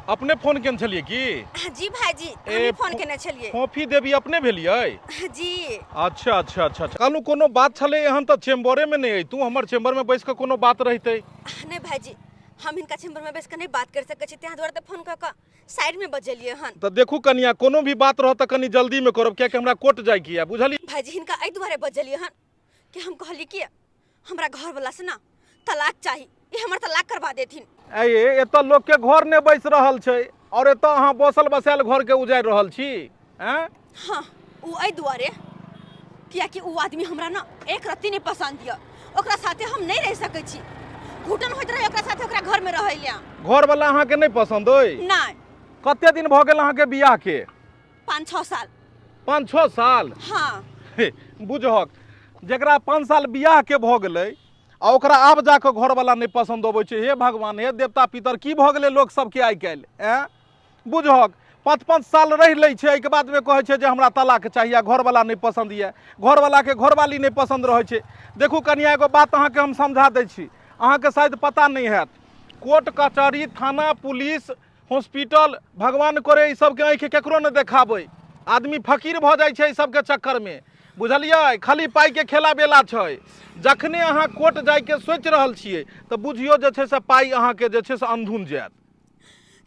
अपने फोन केने छलिए की? जी भाईजी हम फोन केने छलिए। फोफी देवी अपने भेलिए? जी अच्छा अच्छा अच्छा अच्छा। कहलू कोनो बात छले एहन त चेम्बरे में नहीं तू हमर चेम्बर में बैस के कोनो बात रहते। नहीं भाईजी हम इनका चेम्बर में बैस के नहीं बात कर सके छी, तें द्वारे तो फोन क साइड में बजेलिए हन। तो देखू कनिया कोनो भी बात रह त कनी जल्दी में करब, क्या कि हमरा कोर्ट जाय की है, बुझली? भाईजी इनका एहि द्वारे बजेलिए हन कि हम कहली कि हमरा घर वाला से ना तलाक चाहिए, ये हमर तलाक करवा देथिन। ए एत लोग के घर ने बैस रहल छै और एत अहाँ बसल बसायल घर के उजाड़ रहल छी हैं? हाँ उ एहि द्वारे किया कि उ आदमी हमरा ना एक रत्ती नहीं पसंद दिया, ओकरा साथे हम नहीं रह सकै छी। घुटन होइत रहे ओकरा साथे, ओकरा घर में रहै लिया। घर वाला अहाँ के नहीं पसंद होय? नहीं। कते दिन भ गेल अहाँ के बियाह के? 5-6 साल। 5-6 साल? हाँ बुझहक जकरा 5 साल बियाह के भ गेलै आ ओकरा आब जाके घर वाला नहीं पसंद अबै छै। हे भगवान हे देवता पितर की भ गेलै लोग सबके आइ काल्हि हैं? बुझहक 5-5 साल रह लै छै, एहिके बाद में कहै छै जे हमरा तलाक चाहिए, घर वाला नहीं पसंद ये, घर वाला के घरवाली नहीं पसंद रहै छै। देखू कनिया एगो बात अहाँ के हम समझा दै छी, अहाँ के शायद पता नहीं हैत, कोर्ट कचहरी थाना पुलिस हॉस्पिटल भगवान करे ई सबके आँखि केकरो नहीं देखाबै, आदमी फकीर भ जाइ छै ई सबके चक्कर में, बुझलिए? खाली पाई के खेला बेला छै। जखने अहाँ कोर्ट जाय के सोच रहल छियै तो बुझियो जे छै से पाई अहाँ के जे छै से अंधुन जायत।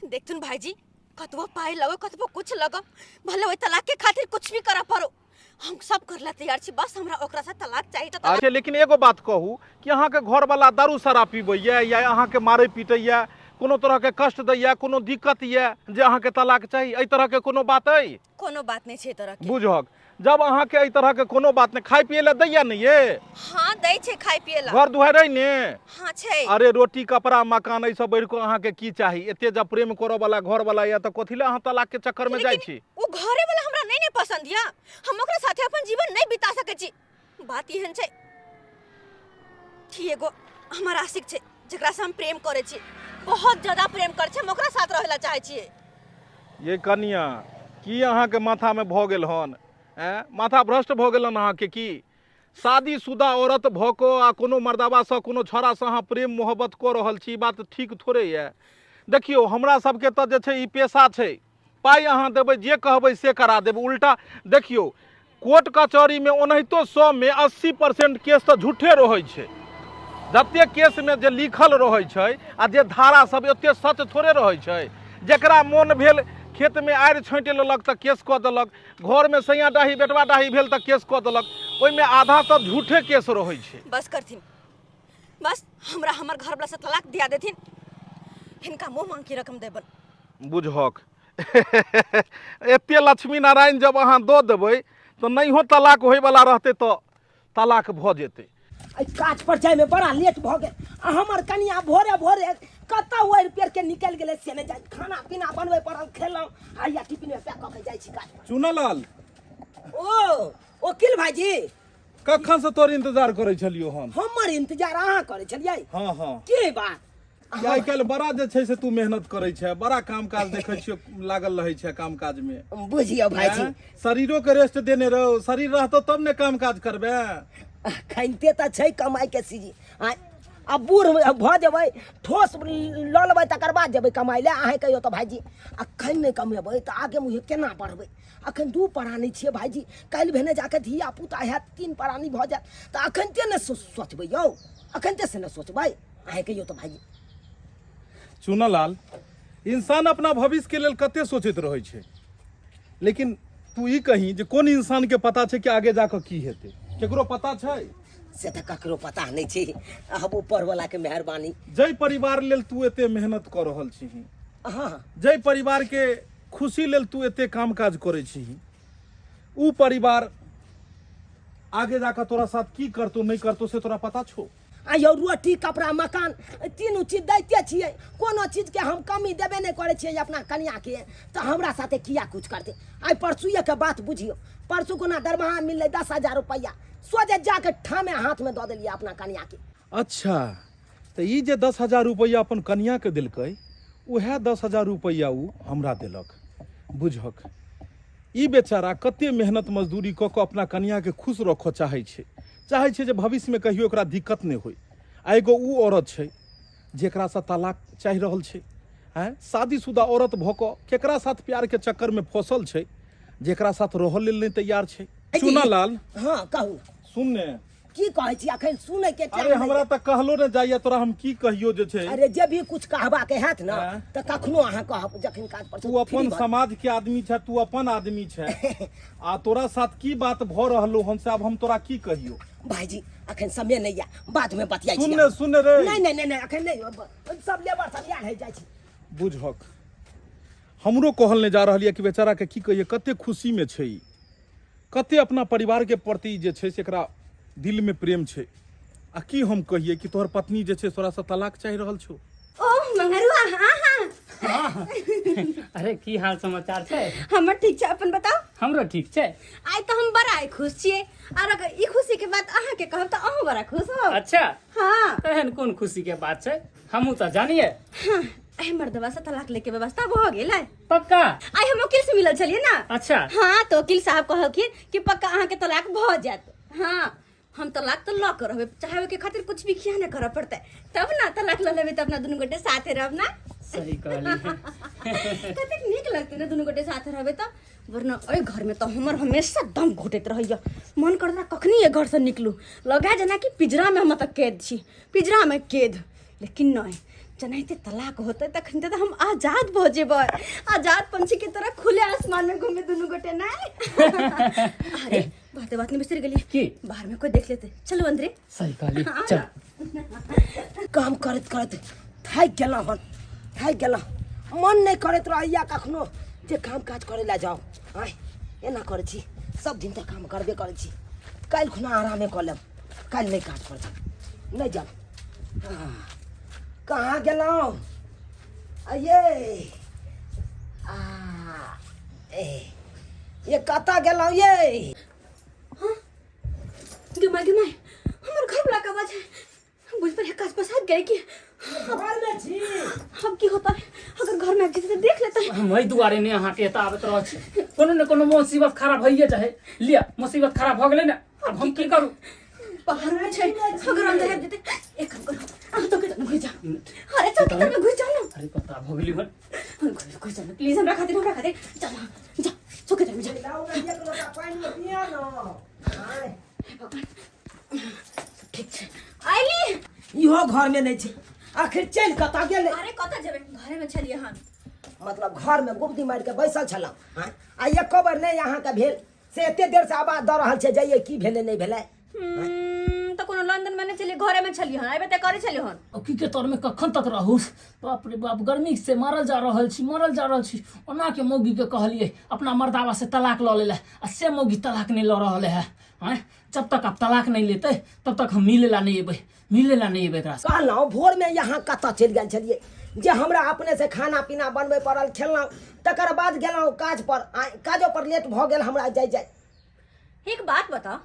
देखथुन भाईजी कतबो पाई लगो कतबो कुछ लगो, भले ओइ तलाक के खातिर कुछ भी करा पड़ो, हम सब करला तैयार छी, बस हमरा ओकरा से तलाक चाहिए तो तलाक। अच्छा लेकिन एगो बात कहू कि अहाँ के घर वाला दारू शराब पीबैया या अहाँ के मारे पीटैया, कोनो तरह के कष्ट दैया, कोनो दिक्कत ये जे अहाँ के तलाक चाही, एहि तरह के कोनो बात है? कोनो बात नहीं छे तरह के। बुझहक जब अहाँ के एहि तरह के कोनो बात नहीं, खाई पिए ला दैया नहीं ये? हाँ दै छे खाई पिए ला। घर दुआरे ने? हाँ छे। अरे रोटी कपड़ा मकान ई सब बढ़ को अहाँ के की चाही? एते जब प्रेम करऽ वाला घर वाला या त कथि ला अहाँ तलाक के चक्कर में जाय छी? उ घरे वाला हमरा नहीं पसंद या, हम ओकरा साथे अपन जीवन नहीं बिता सकै छी। बात एहन छै कि एगो हमर आशिक छै जेकरा से हम प्रेम करे छी, बहुत ज्यादा प्रेम करे छी, हम ओकरा साथ रहेला चाहे छी। ये कनिया की अहाँ के माथा में भ गेल हन? माथा भ्रष्ट भ गेल अहाँ के की? शादीशुदा औरत भ को आ कोनो मर्दावा से कोनो छौड़ा से अहाँ प्रेम मोहब्बत क रहल छी, बात ठीक थोड़े ये। देखियो हमरा सबके त जे छै ई पेशा छै, पाई अहाँ देबै जे कहबै से करा देबै। उल्टा देखियो कोर्ट कचहरी में ओनाहितो 100 में 80% केस त झूठे रहै छै, जते केस में जे लिखल रहै छै आ जे धारा सब ओते सच थोड़े रहै छै। जकरा मोन भेल खेत में आड़ि छोंटि लेलक त केस क देलक, घर में सैया डाही बेटवा डाही भेल त केस क देलक, ओइ में आधा सब झूठे केस रहै छै। बस करथिन, बस हमरा हमर घर वाला से तलाक दिया देथिन, हिनका मुंह मांग की रकम देबन। बुझहक एते लक्ष्मी नारायण जब अहाँ दो देबै तो नहियो तलाक होय वाला रहते तो तलाक भ जेतै। काज पर जाए में बड़ा लेट भ गेल, हमर कनिया भोरे भोरे कतौ ओर पेड़ के निकल गेले से ने जाय, खाना पीना बनवे पड़ल, खेलौं आ या टिफिन में पैक क के जाय छी काज पर। चुनलाल ओ वकील भाईजी कखन से तोर इंतजार करे छलियो हम? हमर इंतजार अहाँ करे छलियै? हाँ हाँ की बात? आइ काल्हि बड़ा जे छै से तू मेहनत करे छै, बड़ा काम काज देखै छियो लागल रहै छै काम काज में। बुझियो भाईजी शरीरो के रेस्ट देने रहो, शरीर रहतो तब ने काम काज करबे। खैते त छै कमाई के सीजी, अब बूढ़ भ जेबै ठोस ल लेबै तकर बाद जेबै कमाई ले। अहाँ कहियो त भाईजी अखन नहीं कमेबै त आगे मुहे केना बढ़बै? अखन 2 परानी छियै भाईजी, काल्हि भेने जाके धिया पुता हैत 3 परानी भ जायत त अखनते ने सोचबै यौ, अखनते से ने सोचबै। अहाँ कहियो त भाईजी। चुनलाल इंसान अपना भविष्य के लेल कते सोचैत रहै छै, लेकिन तू ई कही जे कोन इंसान के पता छै कि आगे जाके की हेतै? केकरो पता छै? से त ककरो पता नहीं छै, अब ऊपर वाला के मेहरबानी। जय परिवार लेल तू एते मेहनत कर रहल छीही, हाँ जय परिवार के खुशी लेल तू एते काम काज करे छीही, ऊ परिवार आगे जाकर तोरा साथ की करतो नहीं करतो से तोरा पता छो? आ यौ रोटी कपड़ा मकान तीनू चीज दैते छियै, कोनो चीज के हम कमी देबे नहीं करे छियै अपना कनिया के, तो हमरा साथे किया कुछ करते? आई परसुए के बात बुझियो, परसू कोना दरमाहा मिलले 10,000 रुपया, सोझे जाके ठामे हाथ में दे देलिए अपना कनिया के। अच्छा तो ई जे 10,000 रुपया अपन कनिया के दिलकै, उहे 10,000 रुपया ऊ हमरा देलक। बुझहक ई बेचारा कते मेहनत मजदूरी क के अपना कनिया के खुश रखो चाहे छै जे भविष्य में कहियो ओकरा दिक्कत नहीं होय। आ एगो ऊ औरत छै जेकरा से तलाक चाहि रहल छै, हैं शादीशुदा औरत भऽ कऽ केकरा साथ प्यार के चक्कर में फंसल छै जेकरा साथ रहऽ लेल नहि तैयार छै। चुनालाल हाँ कहू सुनने की कहै छी अखन सुनै के टाइम अरे नहि हमरा तऽ कहलो ने जाइए तोरा हम की कहियो जे छै। अरे जे भी कुछ कहबा के हैत ना हाँ। त कखनो अहाँ कहब जखन काज पर तू अपन समाज के आदमी छै, तू अपन आदमी छै आ तोरा साथ की बात भऽ रहलो हन से अब हम तोरा की कहियो। भाईजी अखन समय नहीं या बाद में बतियाई छी। सुनने रे नहीं नहीं नहीं नहीं अखन नहीं सब लेबर सब यार है जाय छी। बुझक हमरो कहल नहीं जा रहल है कि बेचारा के की कहिए कते खुशी में छै, कते अपना परिवार के प्रति जे छै से एकरा दिल में प्रेम छै। आ की हम कहिए कि तोहर पत्नी जे छै तोरा से तलाक चाहि रहल छौ। ओ मंगरुआ हाँ हाँ अरे की हाल समाचार छै? हमर ठीक छै, अपन बताओ। हमरो ठीक छै। आइ तो हम बड़ा खुश छियै और अगर ई खुशी के बात अहाँ के कहब तो अहूँ बड़ा खुश हो। अच्छा हाँ एहन कोन खुशी के बात छै? हमहू तो जानिए। हाँ आइ मर्दवा से तलाक लेके व्यवस्था हो गेल है। पक्का? आइ हम वकील से मिलल छलिए ना। अच्छा हाँ तो वकील साहब कहलखिन कि पक्का अहाँ के तलाक भ जात। हाँ हम तलाक तो ल कर रहबे, चाहे के खातिर कुछ भी किया ना करे पड़ते, तब ना तलाक ल लेबे, तब ना दुनू गोटे साथे रहब ना। सही कहली है। कतेक नीक लगते ना दुनू गोटे साथे रहबे तो, वरना ओइ घर में तो हमर हमेशा दम घुटैत रहैया, मन करता कखनी ये घर से निकलू, लगा जना कि पिंजरा में हम त कैद छी, पिंजरा में कैद। लेकिन नहीं जनाइते तलाक होते तखन तो हम आजाद भ जेबै, आजाद पंछी की तरह खुले आसमान में घूमे दुनू गोटे ना। अरे बात में बिसर गेली की? बाहर में कोई देख लेते, चलो अंदर। सही कहली चल। काम करत करत थाक गेला हन, थाक गेला, मन नहीं करत रहैया कखनो जे काम काज करे ला जाओ। आय एना करे छी, सब दिन तक काम करबे करे छी, काल खुना आरामे कर लेब, काल नहीं काज कर जाब, नहीं जाब। कहाँ गेलौं? आये आ ए ये कता गेलौं ये? गिमाई हमर घर वाला का बात है, बुझ पर काज पसाद गए कि घर में छी। अब की होता है अगर घर में किसी से देख लेता है? हम वही दुआरे ने अहाँ के आबत रह छी, कोनो न कोनो मुसीबत खराब भइए चाहे लिया, मुसीबत खराब भ गेलै ना, अब हम की करू? बाहर में छै, अगर अंदर है देते एक काम करो, आ तो के घुस जा। अरे चल में घुस जा ना। अरे पता भ गेली हन। घुस जा प्लीज, हमरा खातिर चल जा चौके में जा। लाओ ना एक लोटा पानी में पिया ना। आय ठीक छै आइली। इहो घर में नहीं छे, आखिर चल कता गेले? अरे कत जेबे, घरे में छलिए हन। मतलब घर में गुप्ती मार के बैसल छलौ। हां आ ये खबर नहीं यहाँ का भेल से एते देर से आवाज द रहल छे जाइए की भेले नहीं भेले? तो कोनो लंदन में नहीं चलिए, घरे में छलिए हन, आइबे त करे छलिए हन। की के तोर में कखन तक रहू? बाप रे बाप गर्मी से मरल जा रहल छी। ओना के मौगी के कहलिए अपना मर्दावा से तलाक ल लेले, आ से मौगी तलाक नहीं ल रहले है। हैं जब तक आप तलाक नहीं लेते तब तक हम मिलेला नहीं एबे एकरा से। कहलौ भोर में यहाँ कता चल गेल छलिए जे हमरा अपने से खाना पीना बनबे पड़ल, खेलौ, तकर बाद गेलौ काज पर, काजो पर लेट भ गेल हमरा जाय। एक बात बताओ,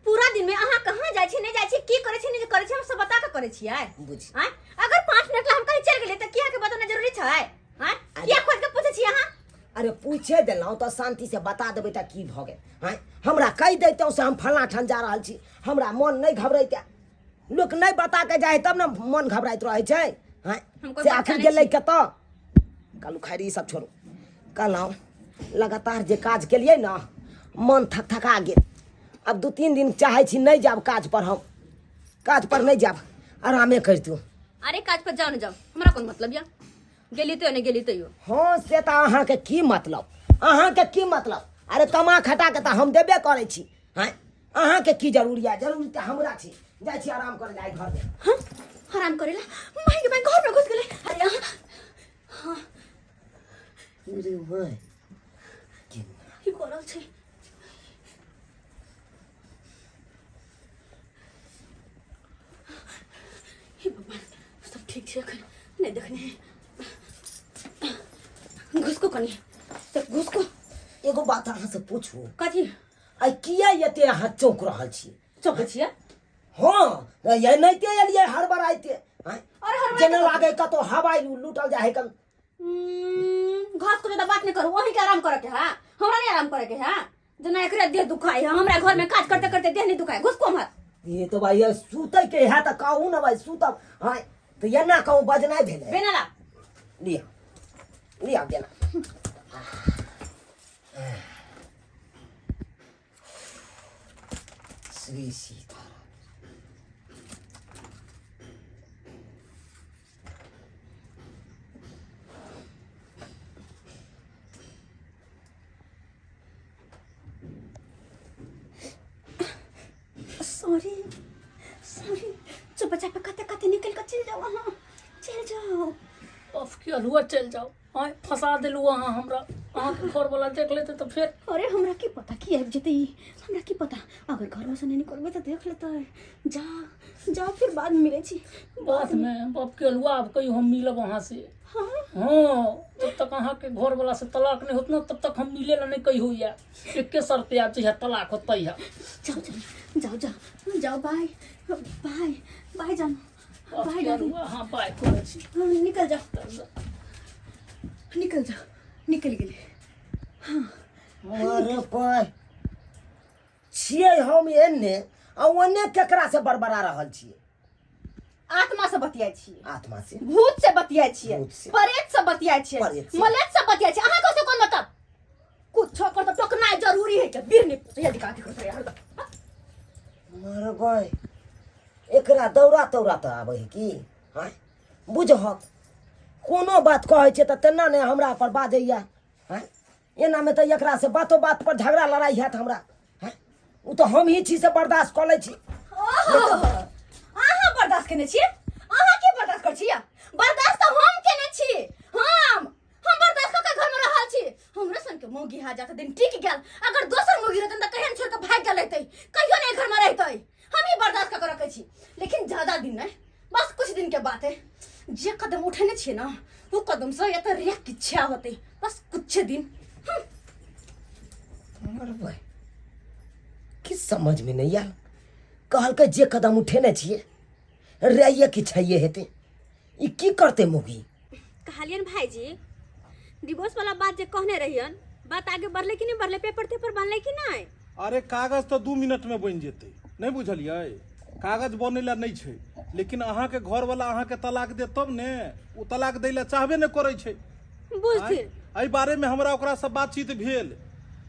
पूरा दिन में अहाँ कहाँ जाय छी, नहीं जाय छी, की करे छी, नहीं करे छी, हम सब बता के करे छी है? बुझ हैं अगर 5 मिनट ला हम कहीं चल गेले त किया के बताना जरूरी छै? हैं किया खोज के पूछे छी अहाँ? अरे पूछे देलौ तो शांति से बता देबे त की भ गेल। हैं हमरा कह दैतौ से हम फलना ठन जा रहल छी, हमरा मन नहीं घबराइते। लोक नहीं बता के जाए तब ना मन घबराइत रहे छै। हैं से आखिर गेलै कतऽ? कहलू खैर ई सब छोड़ू, कहलौ लगातार जे काज केलिए ना मन थका गेल। अब 2-3 दिन चाहे छी नहीं जाब काज पर, हम काज पर नहीं जाब, आरामे करतू। अरे काज पर जाओ न जाओ, हमरा कोन मतलब या? गेली तो नहीं गेली तो यो। हाँ से तो अहाँ के की मतलब, अहाँ के की मतलब? अरे कमा खटा के तो हम देबे करे छी। हैं अहाँ के की जरूरी है? जरूरी तो हमरा छी, जाय छी आराम करे ला घर में। हां आराम करेला माई के घर में घुस गेले। अरे हां अरे भाई की करल छै? हे भगवान सब ठीक छै अखन नहीं देखने। घुसको कनी तो घुसको। एगो बात अहाँ से पूछू, कथी? आई किया एते अहाँ चौक रहल छी? चौके छियै? हाँ ये नहीं ते एलिए हर बार आइते। और हर बार जेना लागे कतो हवाई लूटल जाए कम। घास को ज्यादा बात नहीं करू, वही के आराम करे के है, हमरा नहीं आराम करे के है। जना एकरे देह दुखाई है, हमरा घर में काज करते करते देह नहीं दुखाई, घुसको मत। ये तो भाई ये सूते के है त कहू ना भाई सूतब। हां तो ये ना कहू बजनाई भेले। बेनाला लिया लिया देना। श्री सीता सॉरी सॉरी, चुप चाप कहते कहते निकल कर चल जाओ, वहाँ चल जाओ। अब के अलुआ चल जाओ, हाँ फंसा दिलू अहाँ हमरा, अहाँ के घर वाला देख लेते तो फिर। अरे हमरा की पता कि आबि जेतै, हमरा की पता, अगर घर से नहीं निकलबै तो देख लेतै। जा जा, फिर बाद में मिलै छी। बाद में बाप के अलुआ अब कहीं हम मिलब वहाँ से। हाँ हाँ, जब तक अहाँ के घर वाला से तलाक नहीं होत ना तब तक हम मिले ला नहीं कही हुई है। एक शर्त पे आप चाहिए तलाक होता ही है। जाओ जाओ जाओ जाओ जाओ, बाय बाय बाय जानो, बाप बाय के दादी, अलुआ हाँ बाय करे छी। निकल जाओ निकल जाओ, निकल गेलै। अरे पाय छियै हम एने आ ओने केकरा से बड़बड़ा रहल छियै? आत्मा से बतियाइ छियै, आत्मा से, भूत से बतियाइ छियै, भूत से। प्रेत से बतियाइ छियै, प्रेत से। मलेत से बतियाइ छियै। अहाँ से कोन मतलब? कुछ पर तो टोकनाइ जरूरी है के बीर नहीं ये दिखा के करते यार। अरे भाई एकरा दौड़ा तौड़ा तो आबै है की? हाँ बुझहक कोनो बात कहै छै त तेना ने हमरा पर बाजैया। हाँ एना में तो एकरा से बातो बात पर झगड़ा लड़ाई हैत हमरा। हाँ उ तो हम ही छी से बर्दाश्त क लै छी। अहाँ बर्दाश्त केने छियै? अहाँ की बर्दाश्त कर छियै? बर्दाश्त तो हम केने छी। हम बर्दाश्त क के घर में रहल छी। हमरे सन के मौगी हा जात दिन टिक गेल, अगर दोसर मौगी रहतन त कहियो छोड़ के भाग गेल रहतै, कहियो नहीं घर में रहतै। हम ही बर्दाश्त क के रखै छी, लेकिन ज्यादा दिन नहीं, बस कुछ दिन के बात है। जे कदम उठेने छियै ना वो कदम से या तो रेक की इच्छा होतै, बस कुछ दिन। अरे भाई किस समझ में नहीं आयल? कहल के जे कदम उठेने छियै रहिए कि छैये हेते, ई की करते मौगी? कहलियन भाईजी, डिवोर्स वाला बात जे कहने रहियन, बात आगे बढ़ले कि नहीं बढ़ले? पेपर तेपर बनले कि नहीं? अरे कागज तो 2 मिनट में बन जेतै, नहीं बुझलियै? कागज बने ला नहीं छै, लेकिन अहाँ के घर वाला अहाँ के तलाक दे तब ने, उ तलाक दै ला चाहबे ने करै छै। बुझथिन एहि बारे में हमरा ओकरा से बातचीत भेल,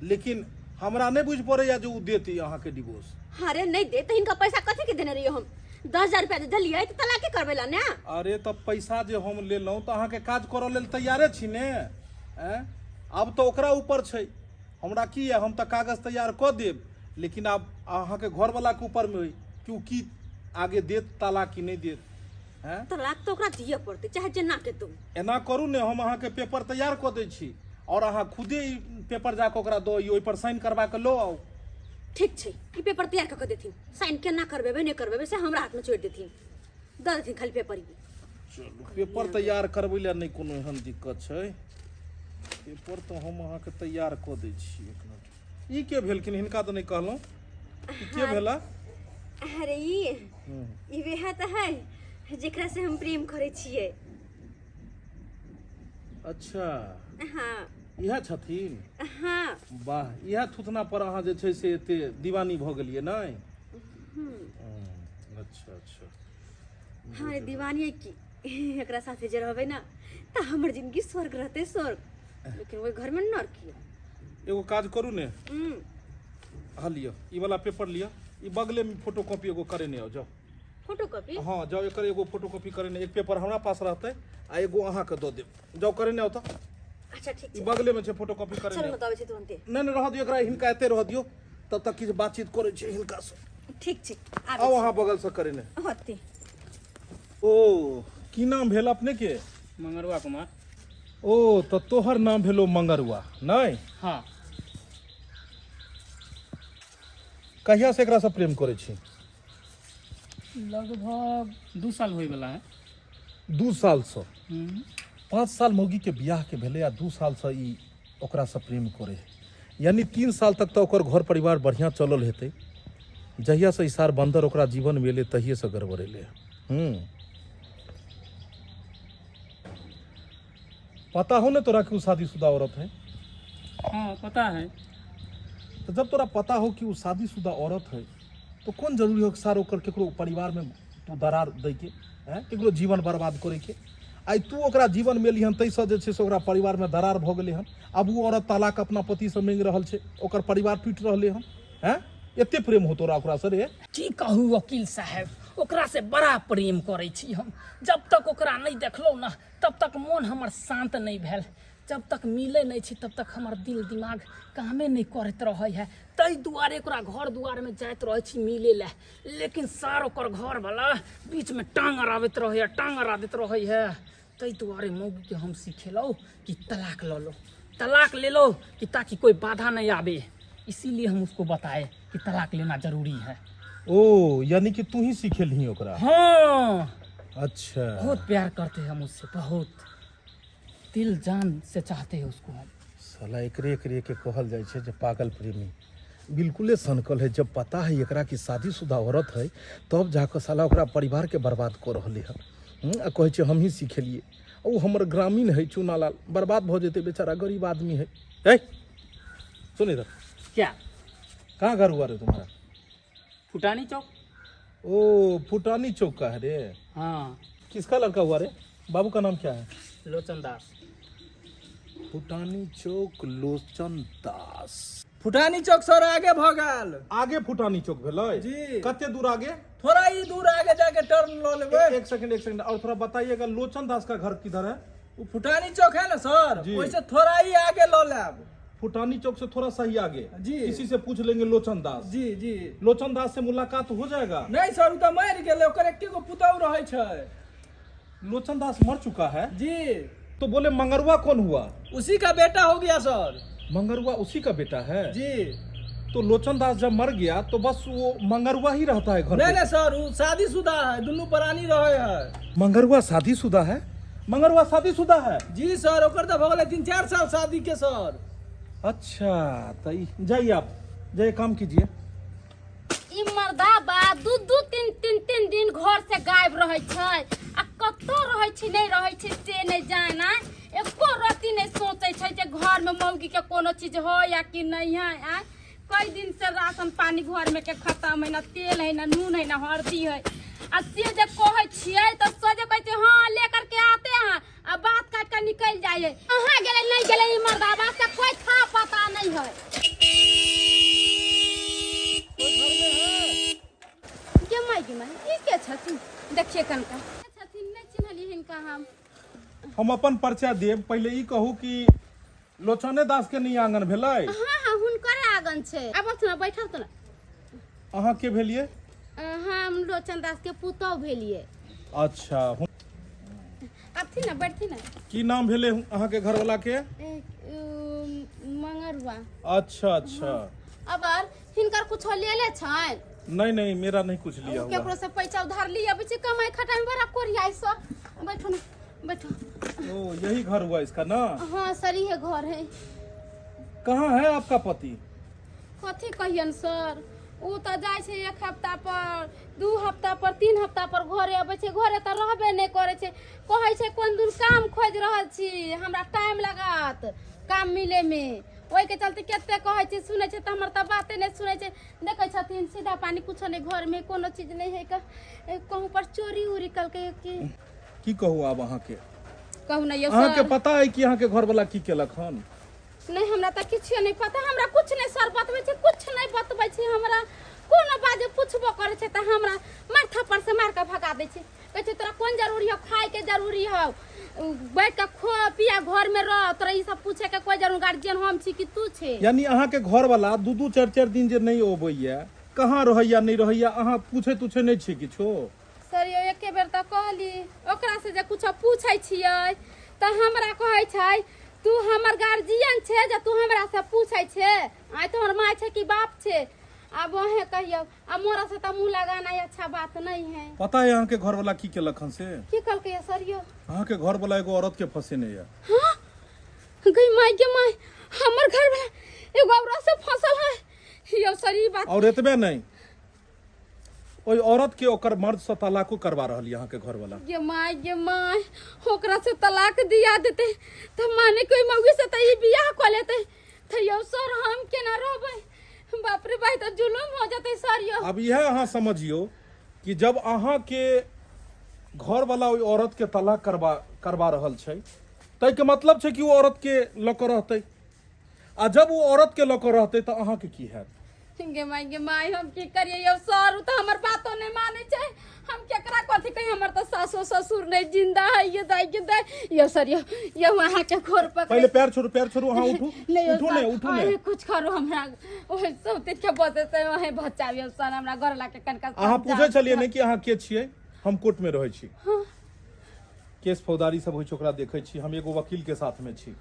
लेकिन हमरा नहीं बुझ पड़ैया जे उ देती अहाँ के डिवोर्स। अरे नहीं दे तो इनका पैसा कथी के देने रहियो हम? 10,000 रुपया दिलियै तो तलाक के करबे ला ने। अरे तब पैसा जे हम लेलहुँ तो अहाँ के काज करऽ लेल तैयारे छी ने। अब तो ओकरा ऊपर छै, हमरा की है, हम तो कागज तैयार कऽ देब, लेकिन आब अहाँ के घर वाला के ऊपर में होई कि उ की आगे देत तलाक कि नहीं देत। हैं तलाक तो ओकरा दिए पड़ते, चाहे जेना के तुम। एना करू ने, हम अहाँ के पेपर तैयार कऽ दै छी और अहाँ खुदे ई पेपर जाके ओकरा दो, ओहि पर साइन करबा के लो आओ। ठीक छै, ई पेपर तैयार क के देथिन, साइन केना करबेबे नहीं करबेबे से हमरा हाथ में छोड़ देथिन, दे देथिन खाली पेपर ही। चलू पेपर तैयार करबै ला नहीं कोनो एहन दिक्कत छै, पेपर तो हम अहाँ के तैयार कऽ दै छी। एक मिनट, ई के भेलखिन? हिनका तो नहीं कहलहुँ, ई के भेला? अरे ई वह तो है जेकरा से हम प्रेम करे छियै। अच्छा हाँ इएह छथिन? हाँ वाह, इएह थुथना पर अहाँ जे छै से एते दीवानी भऽ गेलियै नहि? अच्छा अच्छा। हाँ दीवानी की एकरा साथे जे रहबै ना त हमर जिंदगी स्वर्ग रहते, स्वर्ग, लेकिन वो घर में नर्क किया। एगो काज करू ने, हाँ लियो ई वाला पेपर लियो, ई बगले में फोटोकॉपी एगो करे ने आओ, जाओ। फोटोकॉपी? हाँ जाओ, एकर एगो फोटोकॉपी करे ने, एक पेपर हमरा पास रहते आ एगो अहाँ के दऽ देब, जाओ करे ने आओ तो। अच्छा ठीक ई छै, बगले में छै फोटोकॉपी करे चल ने। बताबै छै तुरंते। नहीं नहीं रह दियो, एकरा हिनका एते रह दियो, तब तक किछु बातचीत करे छै हिनका से। ठीक छै, आओ अहाँ बगल से करे ने। होते। ओ की नाम भेल अपने के? मंगरुआ कुमार। ओ तो तोहर नाम भेलो मंगरुआ नहीं? हाँ। कहिया से एकरा से प्रेम करे छी? लगभग 2 साल होय वाला है। 2 साल से? 5 साल मौगी के बियाह के भेले, आ 2 साल से ई ओकरा से प्रेम करे, यानी 3 साल तक तो ओकर घर परिवार बढ़िया चलल हेतै। जहिया से ई सार बंदर ओकरा जीवन में एले तहिए से गड़बड़ेले। पता हो ने तोरा कि वो शादीशुदा औरत है? हाँ पता है। तो जब तोरा पता हो कि वो शादीशुदा औरत है, तो कौन जरूरी हो कि सार ओकर केकरो परिवार में तू दरार दै के, केकरो जीवन बर्बाद करे के? आइ तू ओकरा जीवन में लिहन तैसँ जे छै से ओकरा परिवार में दरार भऽ गेलै हन। अब वो औरत तलाक अपना पति से मांगि रहल छै, ओकर परिवार टूटि रहलै हन। हैं एते प्रेम हो तोरा ओकरा से रे? की कहू वकील साहब, ओकरा से बड़ा प्रेम करै छी हम। जब तक ओकरा नहीं देखलौ ना तब तक मन हमर शांत नहीं भेल। जब तक मिले नहीं छी तब तक हमर दिल दिमाग कामे नहीं करत रहे है। तई दुआरे ओकरा घर दुआर में जाइत रहे छी मिले ला, लेकिन सार ओकर घर वाला बीच में टांग अड़ाबैत रहे है, टांग अड़ा देत रहे है। तई दुआरे मौगी के हम सिखेलौ कि तलाक ल लो, तलाक ले लो, कि ताकि कोई बाधा नहीं आवे। इसीलिए हम उसको बताए कि तलाक लेना जरूरी है। ओ यानी कि तू ही सिखेलही ओकरा? हाँ, अच्छा। बहुत प्यार करते हैं मुझसे, बहुत दिल जान से चाहते हैं उसको हम। साला एकरे एकरे के कहल जाय छै जे पागल प्रेमी। बिल्कुले सनकल है। जब पता है एकरा की शादीशुदा औरत है तब जाकर साला ओकरा परिवार के बर्बाद कर रहले है। आ कहे छै हम ही सिखेलिए। ओ हमर ग्रामीण है चुनालाल, बर्बाद भ जेते बेचारा, गरीब आदमी है। ए सुन इधर, क्या? कहाँ घर हुआ रे तुम्हारा? फुटानी चौक। ओ फुटानी चौक का है रे? हाँ। किसका लड़का हुआ रे? बाबू का नाम क्या है? लोचन दास। फुटानी चौक लोचन दास। फुटानी चौक सर आगे भगल। आगे फुटानी चौक भेलै जी। कते दूर आगे? थोड़ा ही दूर आगे जाके टर्न लो लेबे। एक सेकंड और थोड़ा बताइएगा लोचन दास का घर किधर है? वो फुटानी चौक है ना सर, जी। वैसे थोड़ा ही आगे लो लेब। फुटानी चौक से थोड़ा सा ही आगे। जी। किसी से पूछ लेंगे लोचन दास। जी जी। लोचन दास से मुलाकात हो जाएगा। नहीं सर, उ तो मर गेले, ओकर एक्के गो पुतौ रहे छै। लोचन दास मर चुका है? जी। तो बोले मंगरुआ कौन हुआ? उसी का बेटा हो गया सर। मंगरुआ उसी का बेटा है? जी। तो लोचन दास जब मर गया तो बस वो मंगरुआ ही रहता है घर नहीं पे? नहीं सर, वो शादीशुदा है, दोनों प्राणी रहे है। मंगरुआ शादीशुदा है? मंगरुआ शादीशुदा है? जी सर, ओकर तो भगले 3-4 साल शादी के सर। अच्छा तो जाइए, आप जाइए काम कीजिए। ई मर्दा बा दू दू तीन दिन घर से गायब रहे छै, आ कत्तो रहे छै नहीं रहे छै से नहीं जाना। एको रति नहीं सोचे छै जे घर में मौगी के कोनो चीज हो या कि नहीं है। आ कई दिन से राशन पानी घर में के खत्म है, ना तेल है, ना नून है, ना हल्दी है। आ से जे कहे छियै तो सोचे कहै छै हाँ लेकर के आते हैं, आ बात काट के निकल जाइए। कहाँ गेले नहीं गेले ई मर्दा बा से कोई था पता नहीं है। गे माई ई के छथिन? देखिए कनका छथिन, नहीं चिन्हली हिनका हम अपन परिचय देब। पहले ई कहू कि लोचने दास के नहीं आंगन भेलै? हाँ हाँ हुनकर आंगन छै। आब ना बैठल तो ना। अहाँ के भेलिए? हम लोचन दास के पुतौ भेलिए। अच्छा अबथी ना बैठती ना। की नाम भेले अहाँ के घर वाला के? मंगरुआ। अच्छा अच्छा। अब हिनकर कुछ ले ले छन? नहीं मेरा नहीं कुछ लिया हुआ। केकरो से पैसा उधार लिया बिचे कमाई खटाई में बड़ा कोरिया सो। बैठो ना, बैठो। ओ यही घर हुआ इसका ना? हाँ सर ये घर है। कहाँ है आपका पति? कथी कहियन सर, उ तो जाय छै 1 हफ्ता पर, 2 हफ्ता पर, 3 हफ्ता पर घरे अबै छै। घरे तो रहबे नहीं करे छै, कहै छै कोन दूर काम खोज रहल छी, हमरा टाइम लागत काम मिले में। ओइ के चलते केते कहै छै, सुनै छै त हमर त बाते नहीं सुनै छै। देखै छथिन सीधा पानी कुछ नहीं, घर में कोनो चीज नहीं है। कहूं पर चोरी उरी कल के की कहू आब अहाँ के? कहू ना ये अहाँ के सर। पता है कि अहाँ के घर वाला की केलक हन? नहीं हमरा तो किछ नहीं पता, हमरा कुछ नहीं सर बतबै छै, कुछ नहीं बतबै छै हमरा। कोनो बाजे पूछबो करे छै त हमरा माथा पर से मार के भगा दे छै। कहै छै तोरा कोन जरूरी हो, खाए के जरूरी हो, बैठ के खो पिया घर में रह, तोरा ई सब पूछे के कोई जरूर गार्जियन हम छी कि तू छे? यानी अहाँ के घर वाला 2-4 दिन जे नहीं अबैया, कहाँ रहैया नहीं रहैया, अहाँ पूछे तुछे नहीं छी किछो? सर ये एके बेर त कहली, ओकरा से जे कुछ पूछै छियै त हमरा कहै छै तू हमर गार्जियन छे जे तू हमरा से पूछै छे। आइ तो हमर माय छे कि बाप छे? अब वहे कहियो, अब मोरा से त मुंह लगाना अच्छा बात नहीं है। पता है अहाँ के घर वाला की केलक हन से? की कल के सर यो? अहाँ के घर वाला एगो औरत के फंसेने है। हां गई माय के माय, हमर घर में एगो औरत से फंसल है। यो सर ई बात और एतबे नहीं, ओई औरत के ओकर मर्द से तलाको करवा रहल यहाँ के घर वाला। गे माय ओकरा से तलाक दिया देते त माने कोई मौगी से त ई बियाह क लेते त यो सर हम केना रहबै? बाप रे भाई त जुलुम हो जते सर यो। अब यह अहाँ समझियो कि जब अहाँ के घर वाला ओइ औरत के तलाक करवा रहल छै, तै के मतलब छै कि वो औरत के लऽ कऽ रहतै। आ जब वो औरत के लऽ कऽ रहतै तऽ अहाँके की हैत? गे माय हम की करिए यौ सर, उ तो हमर बातो नहीं माने छै। हम केकरा कथी कही, हमर तो सासो ससुर नहीं जिंदा है। ये दाई के दाई यो सर यो वहां के खोर पकड़। पहले पैर छोड़ू अहाँ उठू उठू ने कुछ करू हमरा ओहे सब ते के बते से वहे बचाबियो सर, हमरा घर ला के कनका। अहाँ पूछे छलिए ने कि अहाँ के छियै? हम कोर्ट में रहै छी, केस फौजदारी सब होइ छै ओकरा देखै छी। हम एगो वकील के साथ में छी।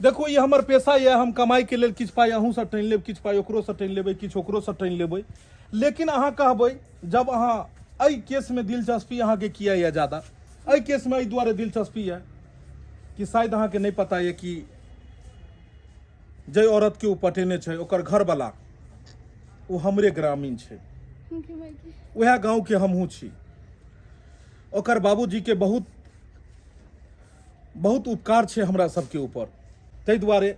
देखो ये हमर पेशा ये, हम कमाई के लेल किछ पाई अहूँ से टाइन लेब, किछ पाई ओकरो से टाइन लेबै, किछ ओकरो से टाइन लेबै। लेकिन अहाँ कहबै जब अहाँ एहि केस में दिलचस्पी अहाँ के किया या ज्यादा, एहि केस में एहि दुआरे दिलचस्पी है कि शायद अहाँ के नहीं पता ये कि जे औरत के ऊ पटेने छै ओकर घर वाला वो हमरे ग्रामीण छै, वह गांव के हमहूँ छी। ओकर बाबूजी के बहुत उपकार छै हमरा सबके ऊपर। ताहि दुआरे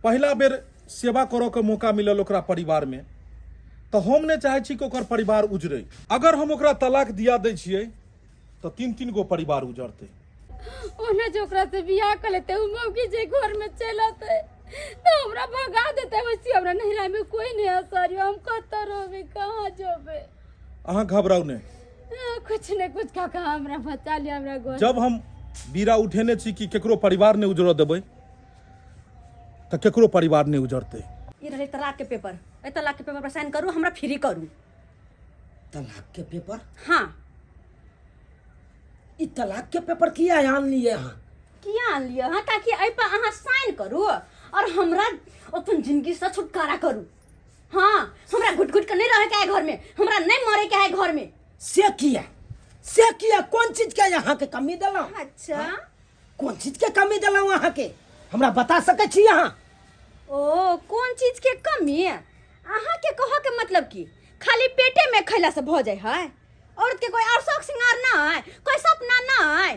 पहला बेर सेवा करऽ के मौका मिलल ओकरा परिवार में, तो हम नहीं चाहे छी कि ओकर परिवार उजड़े। अगर हम ओकरा तलाक दिया दै छियै तो 3-3 गो परिवार उजड़ते। ओने जो ओकरा से बियाह कर लेते उ मौकी जे घर में चलते तो हमरा भगा देते। वैसे हमरा नहिरा में कोई नहीं है सर, हम कत रहबे, कहां जेबे? अहाँ घबराऊ नहीं, कुछ ने कुछ का हमरा बचा लिया हमरा घर। जब हम बीरा उठेने छी कि केकरो परिवार नहीं उजड़ देबै तो केकरो परिवार नहीं उजड़ते। ये रहे तलाक के पेपर, ए तलाक के पेपर पर साइन करू, हमरा फ्री करू। तलाक के पेपर? हाँ। ई तलाक के पेपर किया आन लिए अहाँ? किया आन लिया? हाँ, ताकि एहि पर अहाँ साइन करू और हमरा अपन जिंदगी से छुटकारा करू। हाँ, हमरा घुट के नहीं रहे के है घर में, हमरा नहीं मरे के है घर में। से किया कौन चीज के यहाँ के कमी दिलौ? अच्छा, कौन चीज के कमी दिलौ अहाँ के? हमरा बता सके छी अहाँ? ओ कोन चीज के कमी? अहाँ के कहो के मतलब की खाली पेटे में खैला से भ जाय है? औरत के कोई और शौक श्रृंगार ना है, कोई सपना ना है?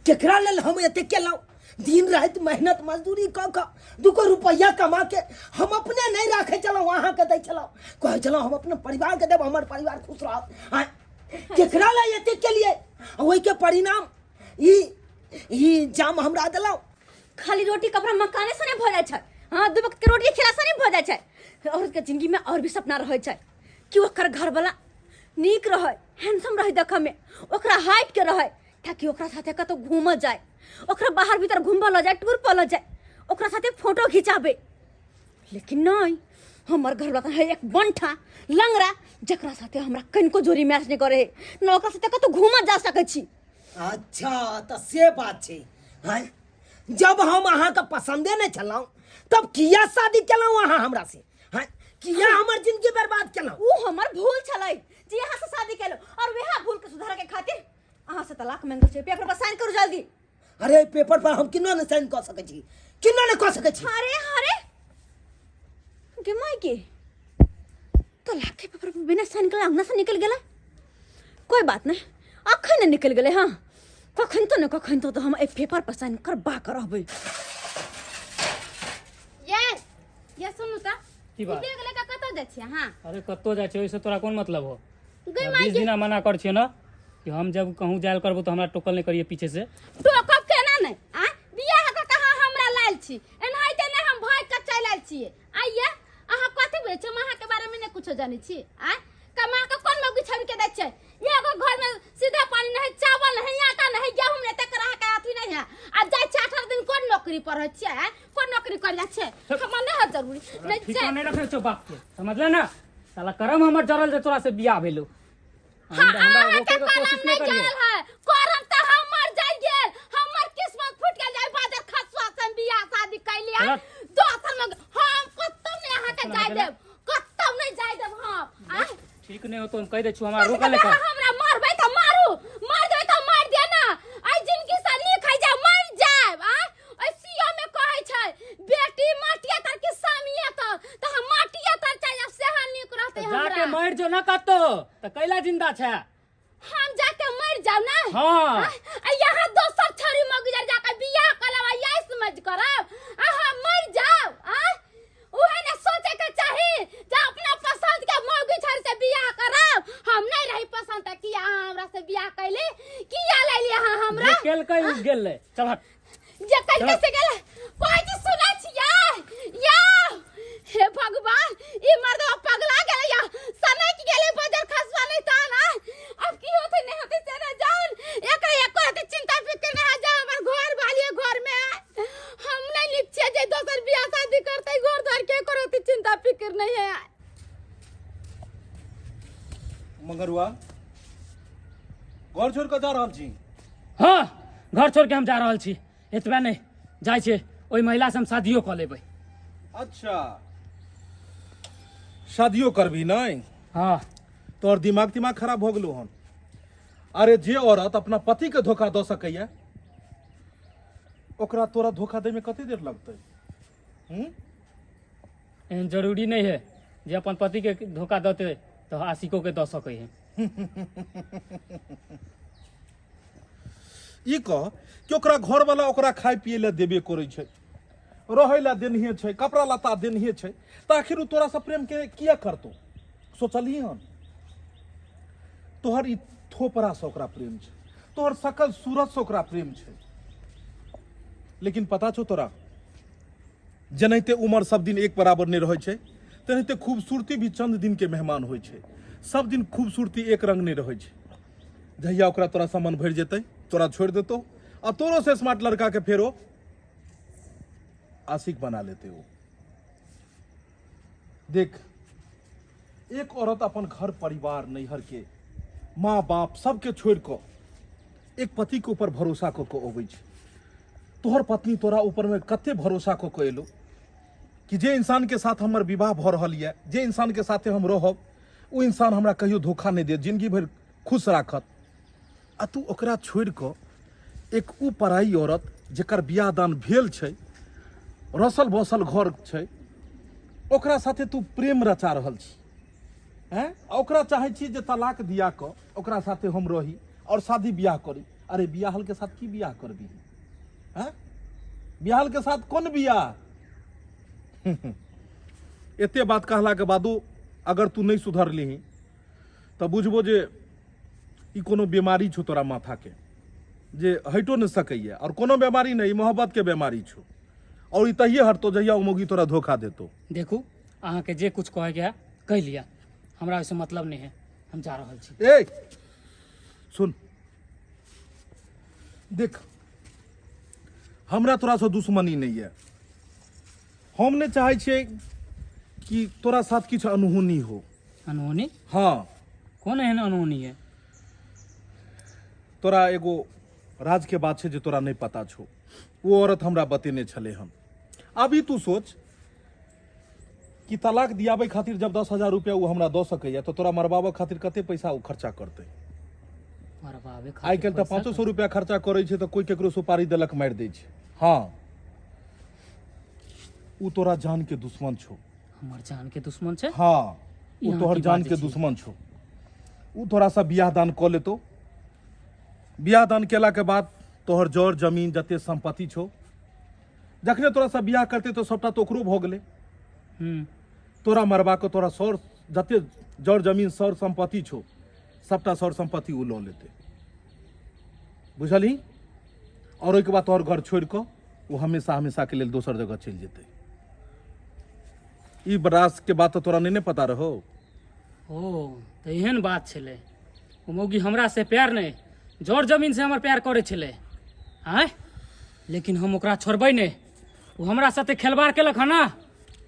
केकरा लेल हम एते केलौ? दिन रात मेहनत मजदूरी क 2 रुपया कमा के हम अपने नहीं राखे चलो, अहाँ के दै चलो, कहे चलो हम अपने परिवार के देब, हमर परिवार खुश रहत। केकरा लेल एते केलिए? ओइ के परिणाम ई जाम हमरा देलौ। खाली रोटी कपड़ा मकाने से नहीं भ जाय छै। हाँ, 2 वक्त के रोटी खिला से नहीं भ जाय छै। औरत के जिंदगी में और भी सपना रहे छै कि ओकर घर वाला नीक रहे, हैंडसम रहे देखे में, ओकरा हाइट के रहे, ताकि ओकरा साथे कतो घूम जाए, ओकरा बाहर भीतर घूमबा ल जाए, टूर पर ल जाए, ओकरा साथे फोटो खिंचाबे। लेकिन नहीं, हमर घर वाला है एक बंठा लंगड़ा, जकरा साथे हमरा कनको जोड़ी मैच नहीं करे, न ओकरा साथे कतो घूम जा सकै छी। अच्छा, तो से बात छै। हैं, जब हम अहाँ के पसंदे नहीं छलौ तब किया शादी केलौ अहाँ हमरा से? हैं, किया हमर जिंदगी बर्बाद केलौ? ऊ हमर भूल छलै जे यहाँ से शादी केलो, और वह भूल के सुधारे के खातिर अहाँ से तलाक मांगै छै। पेपर पर साइन करू जल्दी। अरे पेपर पर हम किन्नो ने साइन कर सके छी, किन्नो ने कर सके छी। अरे के माय के तलाक के पेपर पर बिना साइन करे अंगना से निकल गेला। कोई बात नहीं, अखन निकल गेले। हाँ, कखन तो हम ए पेपर पर साइन करबा करबै। ये सुनु त की बात? विदेह गेले का कतो जाय छी? हां, अरे कत्तो जाइ छै ओइसे तोरा कोन मतलब हो? गई 20 दिना मना कर छियो ना कि हम जब कहूँ जायल करबो तो हमरा टोकल नहीं करिए पीछे से। टोकब केना नहीं? आ बियाह के कहां हमरा लायल छी? एनाइते ने हम भाई के चल आयल छी। आइए अहाँ कथि बुझै छी? अहाँ के बारे में ने कुछो जानै छी? आ कमा के कोन मौगी छड़ के दै छै? एगो घर में सीधा पानी नहीं, चावल नहीं, आटा नहीं, गेहूं नहीं, तक रह के अथी नहीं है। आ जाय छै 18 दिन कोन नौकरी पर रहै छै? कोन नौकरी कर जा छै? हमरा नहीं है जरूरी नहीं ठीक छै। नहीं रखे छो बाप के, समझले ना? साला करम हमर जरल जे तोरा से बियाह भेलो। हाँ, हमरा अहाँ रोके के के कोशिश कलम नहीं नहीं करिए। जरल है, करम त हमर जाय गेल, हमर किस्मत फूट गेल। जाय बाद खसवा से बियाह शादी कैली आ गलत। दोसर में हम कत्तो नहीं अहाँ के जाय देब, कत्तो नहीं जाय देब हम। आ ठीक नहीं हो तो हम कह दे छु हमरा रोका ले का। हमरा मारबै त मारू, मार देबै त मार दे ना। आई जिंदगी से नीक है जा मर जाब। आ ओइ सिया में कहै छै बेटी माटिया तर के सामिया त हम माटिया तर चाहे सेहा नीक रहते हमरा। जाके मर जो ना कत्तो त कैला जिंदा छै? हम जाके मर जाऊ ना? हाँ। आ यहाँ दोसर छड़ी मगजर जाके बियाह करब, यही समझ करब। अहाँ मर जाओ। उहे ने सोचे के चाही जे अपना पसंद के मौगी छड़ से बियाह करब। हम नहीं रही पसंद त किया अहाँ हमरा से बियाह कैली? गेल ले चल हट जे कल कैसे गेल कोई चीज सुनै छियै या हे भगवान ई मर्दवा पगला गेल या सनै की गेले बजर खसवा नहीं था ना अब की होते नहीं होते से ना जान एकरा एक होते चिंता फिकर ना जा हमर घर वाली घर में हम नहीं लिखछे जे दोसर बियाह शादी करते घर द्वार के करते चिंता फिकर नहीं है मगरुआ घर छोड़ के जा रहल छी। हाँ घर छोड़ के हम जा रहल छी एतबे नहीं जाइ छै ओई महिला से हम शादियो कऽ लेबै। अच्छा शादियो करबी नहीं? हाँ तोहर दिमाग खराब भऽ गेलो हन। अरे जे औरत अपना पति के धोखा दऽ सकैया ओकरा तोरा धोखा दै में कते देर लगतै? एहन जरूरी नहीं है जे अपन पति के धोखा देते तो आशिको के दऽ सकै है। ई कह कि ओकरा घर वाला ओकरा खाय पिए ला देबे करै छै, रहै ला देनहिए छै, कपड़ा लत्ता देनहिए छै, तऽ आखिर उ तोरा से प्रेम के किया करतो? सोचलिही हन? तोहर ई थोपरा से ओकरा प्रेम छै, तोहर सकल सूरत से ओकरा प्रेम छै। लेकिन पता छौ तोरा जेनाहिते उम्र सब दिन एक बराबर नहीं रहै छै तेनाहिते खूबसूरती भी चंद दिन के मेहमान होइ छै। सब दिन खूबसूरती एक रंग नहीं रहै छै। जहिया ओकरा तोरा से मन भरि जेतै तोरा छोड़ देतो आ तोरो से स्मार्ट लड़का के फेरो आशिक बना लेते हो। देख एक औरत अपन घर परिवार नैहर के माँ बाप सबके छोड़ कर एक पति के ऊपर भरोसा क के अबै छै। तोहर पत्नी तोरा ऊपर में कते भरोसा क के एलो कि जे इंसान के साथ हमर विवाह भ रहल है, जे इंसान के साथे हम रहब वो इंसान हमरा कहियो धोखा नहीं दे, जिंदगी भर खुश राखत। आ तू ओकरा छोड़ क एक ऊ पराई औरत जेकर बियाह दान भेल छै, रसल बसल घर छै, ओकरा साथे तू प्रेम रचा रहल छी हैं? ओकरा चाहे छी जे तलाक दिया क ओकरा साथे हम रही और शादी बियाह करी। अरे बियाहल के साथ की बियाह करबी हैं? बियाहल के साथ कौन बियाह? एते बात कहला के बादो अगर तू नहीं सुधरलिही तो बुझबो जे ई कोनो बीमारी छो तोरा माथा के जे हटो न सकैया। और कोनो बीमारी नहीं, मोहब्बत के बीमारी छो और ई तहिए हटतो जहिया उ मौगी तोरा धोखा देतो। देखू अहाँ के जे कुछ कहे के है कह लिया, हमरा ओइसे मतलब नहीं है, हम जा रहल छी। ए सुन देख हमरा तोरा से दुश्मनी नहीं है। हम नहीं चाहे छिए कि तोरा साथ किछु अनहोनी हो। अनहोनी? हाँ कौन एहन अनहोनी है? तोरा एगो राज के बात है जो तोरा नहीं पता छो। वो औरत हमरा बतेने छले हम। अभी तू सोच कि तलाक दियाबे खातिर जब 10,000 रुपया वो हमरा दो सके तो तोरा मरबाबे खातिर कते पैसा वो खर्चा करते? आई कल तो 500 रुपया खर्चा करे छे तो कोई केकरो सुपारी देलक मार दे छे। हाँ वो तोरा जान के दुश्मन छो। हमर जान के दुश्मन छे? हाँ वो तोहर जान के दुश्मन छो। वो तोरा सा बियाह दान क लेतो। बियाह दान केला के बाद तोहर जर जमीन जते संपत्ति छो जखने तोरा सा बियाह करते तो सबटा तो ओकरो भ गेले। तोरा मरबा के तोरा सौर जते जर जमीन सौर संपत्ति छो सबटा सौर संपत्ति उ ल लेते, बुझली? और ओके बाद तोहर घर छोड़ के वो हमेशा हमेशा के लिए दोसर जगह चल जेते। ई बरास के बात तो तोरा नहीं पता रहो। ओ तो एहन बात छले। ओ मौगी हमरा से प्यार नहीं जर जमीन से हमर प्यार करे छले आय, लेकिन हम ओकरा छोड़बै नहीं। वो हमरा साथे खेलबार केलक है ना,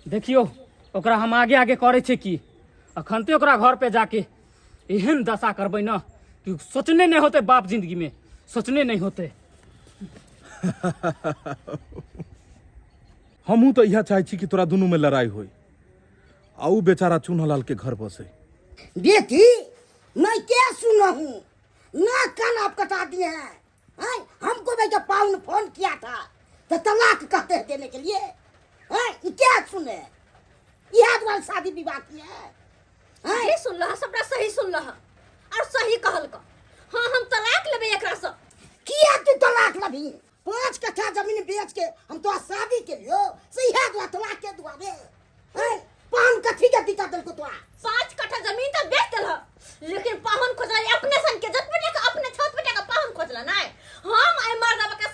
देखियो ओकरा हम आगे आगे करे छे कि अखनते ओकरा घर पे जाके एहन दशा करबै ना कि सोचने नहीं होते, बाप जिंदगी में सोचने नहीं होते। हमहू तो यह चाहे छी कि तोरा दोनों में लड़ाई होई आ ऊ बेचारा चून्हालाल के घर बसे। बेटी मैं क्या सुना हूँ ना कान आप कटा दिए हैं। हमको भाई पाऊ ने फोन किया था तो तलाक कहते हैं देने के लिए। ये क्या सुने? यह तुम्हारी शादी विवाह की है? सही सुन लो, सबटा सही सुन लो और सही कहल का। हाँ हम तलाक लेबे एकरा से। किया तू तलाक लभी? 5 कट्ठा जमीन बेच के हम तो शादी के लियो सही है तो तलाक के दुआबे। पान कथी के दिक्कत दिल को तो 5 कट्ठा जमीन तो बेच देल, लेकिन पाहुन खोजला अपने सन के जत पे अपने छत पे पाहुन खोजला नहीं। हम आई मर्दबा के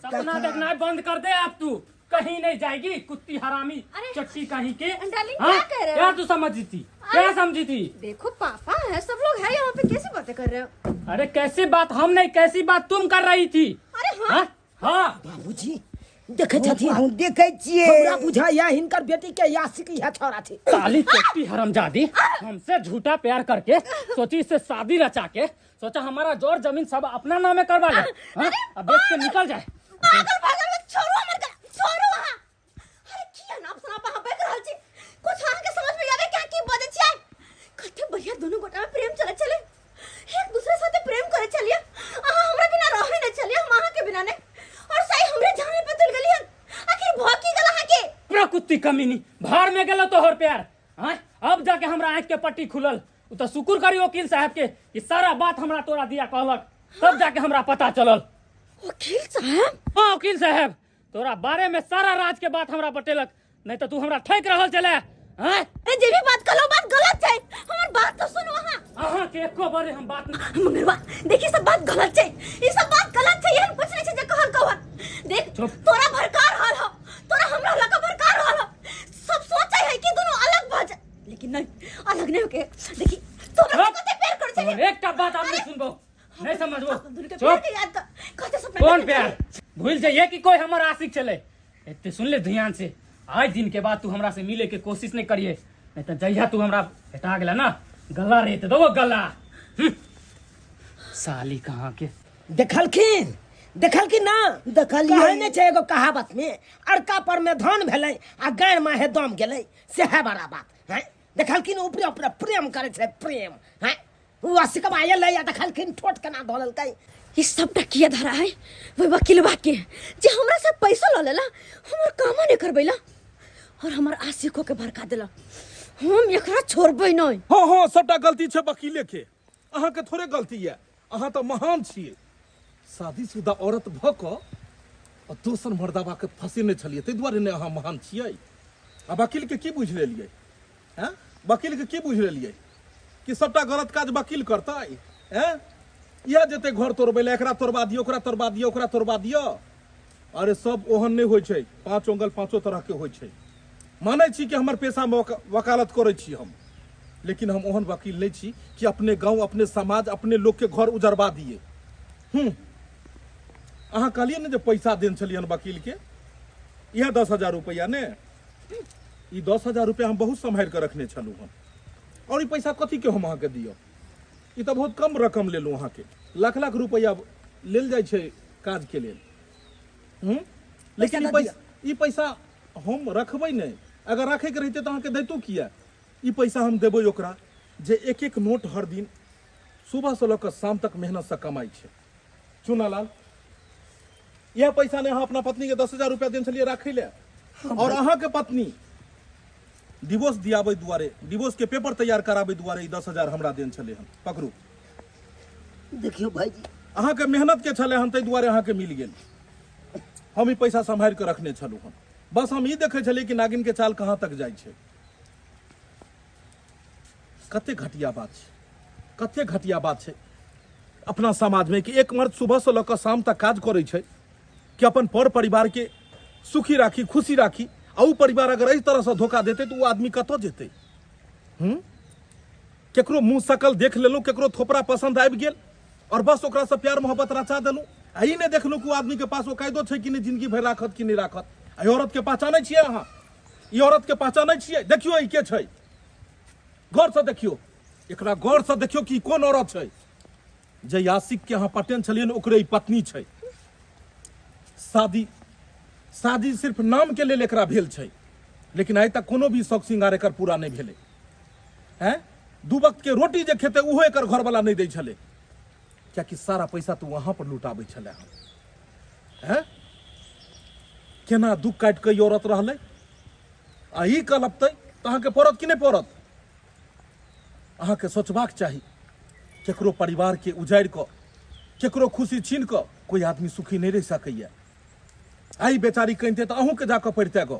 सपना देखना बंद कर दे अब तू, कहीं नहीं जाएगी कुत्ती हरामी चट्टी कहीं के। डार्लिंग, हाँ? क्या कह रहे हो? क्या तू समझी थी, क्या समझी थी? देखो पापा है, सब लोग है यहाँ पे, कैसी बातें कर रहे हो? अरे कैसी बात हम नहीं, कैसी बात तुम कर रही थी? अरे हाँ, हाँ बाबूजी देखे छथिन, हम देखे छिए हमरा बुझाया हिनकर बेटी के यासिक यह छोरा थी। साली चट्टी हरामजादी, हमसे झूठा प्यार करके सोची इससे शादी रचा के सोचा हमारा जोर जमीन सब अपना नाम में करवा ले। हाँ? अब बेच के निकल जाए। पागल पागल में छोड़ो हमर का, छोड़ो वहाँ। अरे किया नाम सुना पा बैठ रहल छी, कुछ अहाँ के समझ में आवे क्या की बजे छै? कते बढ़िया दोनों गोटा में प्रेम चले, एक दूसरे साथे प्रेम करे चलिए। अहाँ हमरा बिना रहे न चलिए, हम अहाँ के बिना नहीं। और सही हमरे जाने पे तुल गली, आखिर भौकी गला है के? प्रकुत्ती कमीनी, भार में गेलो तोहर प्यार। हाँ? अब जाके हमरा आँख के पट्टी खुलल, उ तो शुक्र करी वकील साहब के कि सारा बात हमरा तोरा दिया कहलक, तब जाके हमरा पता चलल। वकील साहब? हाँ वकील साहब, तोरा बारे में सारा राज के बात हमरा बतेलक, नहीं तो तू हमरा ठेक रहल चले। हाँ? अरे जे भी बात कलो बात गलत है, हमर बात तो सुनो अहाँ। अहाँ के एको बारे हम बात नहीं। मंगरवा देखी सब बात गलत है, ये सब बात गलत है, यहन कुछ नहीं छै जे कहल कहन। देख चुप। तोरा भड़का रहल हो, तोरा हमरा लका भड़का रहल हो। सब सोचे है कि दोनों अलग भ जाए, लेकिन नहीं, अलग नहीं होके। देखी तोरा चुप। कते प्यार कर छै, और एक का बात आप नहीं सुनबो, नहीं समझबो। दोनों के प्यार चुप। के याद कर, कते सपना कौन देखते प्यार? चले। भूल जाइए कि कोई हमारा आशिक चले। इतने सुन ले ध्यान से, आज दिन के बाद तू हमरा से मिले के कोशिश नहीं करिए, नहीं तो जहिया तू हमरा हटा गेला ना, गला रेत दो गला। साली कहाँ के देखलखिन ना, देखलियै। कहै नहि छै एगो कहावत में, अड़का पर में धन भेलै आ गाय माहे दम गेलै, से है बड़ा बात है। देखलखिन ऊपरे ऊपरे प्रेम करे छै, प्रेम है। वो असिकबा एलै या देखलखिन ठोट केना धोलकै। ये सबटा किया धरा है वही वकीलवा के, जे हमरा से पैसा ल लेला, हमर काम नहीं करबैला और हमर आशिकों के भड़का देला। हम एकरा छोड़बै नहीं। हाँ हाँ, सबटा गलती छै वकीले के, अहाँ के थोड़े गलती है। अहाँ तो महान छिए, शादीशुदा औरत भ क और दोसर मर्दावा के फंसेने छलिए, ताहि दुआरे ने अहाँ महान छिए। आ वकील के की बुझ लेलिए? हैं? वकील के की बुझ लेलिए कि सबटा गलत काज वकील करतै? हैं? यह जेते घर तोड़बै ले, एकरा तोड़वा दियो, ओकरा तोड़वा दियो, ओकरा तोड़वा दियो। अरे सब ओहन नहीं होइ छै, पांच उंगल पांचों तरह के होइ छै। मानै छी कि हमर पेशा में वकालत करै छी हम, लेकिन हम ओहन वकील नहीं छी कि अपने गांव, अपने समाज, अपने लोग के घर उजरवा दिए। अहाँ कहलिए ने जे पैसा देन छलियन वकील के, यह 10,000 रुपया ने, ई 10,000 रुपया हम बहुत संभाल के रखने छलू हम। और ई पैसा कथी के हम अहाँ के दियो? ई तो बहुत कम रकम ले लू अहाँ के, लाख लाख रुपया लेल जाइ छै काज के लेल। लेकिन ई पैसा हम रखबै नहीं। अगर रखे के रहते तो अहाँ के दैतो किया? ई पैसा हम देबै ओकरा जे एक एक नोट हर दिन सुबह से लऽ शाम तक मेहनत से कमाई छै। चुनालाल, यह पैसा ने अहाँ अपना पत्नी के 10,000 रुपया देन छलिए राखै ले, और अहाँ के पत्नी डिवोर्स दियाबै दुआरे, डिवोर्स के पेपर तैयार कराबै दुआरे ई 10,000 हमरा देन छले हन। पकड़ू, देखियो भाईजी, अहाँ के मेहनत के छले हन, ताहि दुआरे अहाँ के मिल गेल। हम ई पैसा संभाल के रखने छलू हन, बस हम ई देखे छलिए कि नागिन के चाल कहाँ तक जाइ छै। कते घटिया बात छै, कते घटिया बात छै अपना समाज में कि एक मर्द सुबह से लऽ शाम तक काज करे छै कि अपन पर परिवार के सुखी राखी, खुशी राखी। आ उ परिवार अगर इस तरह से धोखा देते तो वो आदमी कतऽ जेतै? केकरो मुंह शकल देख लेलू, केकरो थोपड़ा पसंद आबि गेल और बस ओकरा से प्यार मोहब्बत रचा देलू। आ ई नहीं देखलू कि आदमी के पास वो कायदो छै कि नहीं, जिंदगी भर राखत कि नहीं राखत। आ औरत के पहचानै छियै अहाँ? ई औरत के पहचानै छियै? देखियो ई के छै, गौर से देखियो, एकरा गौर से देखियो कि कोन औरत छै। जे यासिक के अहाँ पटेन छलियन ओकरे ई पत्नी छै। शादी सिर्फ नाम के लेल एकरा भेल छै, लेकिन आइ तक कोनो भी शौक श्रृंगार एकर पूरा नहीं भेलै। हैं? 2 वक्त के रोटी जे खेते उहो एकर घर वाला नहीं दै छले, कियाकि सारा पैसा तो वहां पर लुटाबै छले। हैं? केना दुख काट के औरत रहले, आ ई कलपतै तो अहाँ के पड़त कि नहीं पड़त? अहाँ के सोचबाक चाही। केकरो परिवार के उजाड़ क, केकरो खुशी छीन क कोई आदमी सुखी नहीं रह सकैया। आई बेचारी कहते तो अहूँ के जाकर पड़ते गो।